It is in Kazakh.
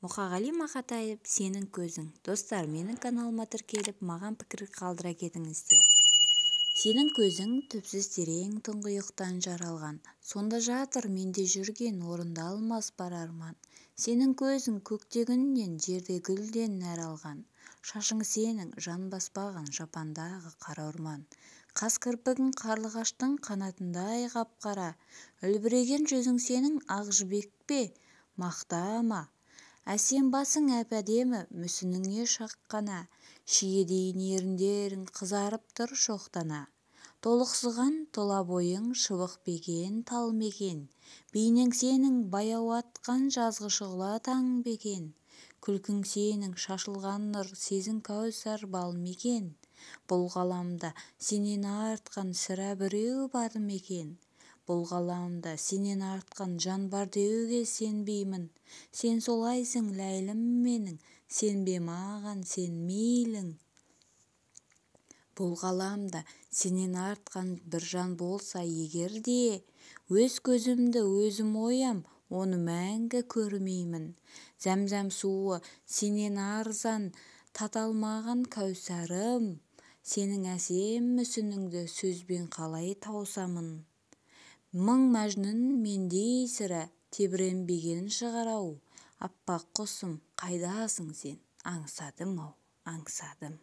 Мұқағали Мақатаев «Сенің көзің». Достар, менің каналыма тіркеліп, маған пікір қалдыра кетіңіздер. Сенің көзің түпсіз терең тұңғиықтан жаралған. Сонда жатыр менде жүрген орындалмас бар арман. Сенің көзің көкте күннен, жерде гүлден нәр алған. Шашың сенің жан баспаған жапандағы қара орман. Қас кірпігің қарлығаштың қанатындай қап-қара. Үлбіреген жүзің сенің ақ жібек пе, мақтама. Әсем басың әп-әдемі, мүсініңе шаққана. Шиедейін еріндерің қызарып тұр шоқтана. Толықсыған тола бойың шыбық бекен тал мекен. Бейнең сенің баяу атқан жазғы шұғыла таң бекен. Күлкің сенің шашылған нұр сезін кәусар бал мекен. Бұл ғаламда сенен артқан сірә біреу бар мекен. Бұл ғаламда сенен артқан жан бар деуге сенбеймін. Сен солайсың ләйлім менің, сенбе маған сен мейлің. Бұл ғаламда сенен артқан бір жан болса егер де, өз көзімді өзім оям, оны мәңгі көрмеймін. Зәмзәм суы сенен арзан таталмаған кәусарым, сенің әсем мүсініңді сөзбен қалай таусамын. Мың мәжнүн мендей сірә тебіренбеген шығар-ау. Аппақ құсым қайдасың сен, аңсадым-ау, аңсадым.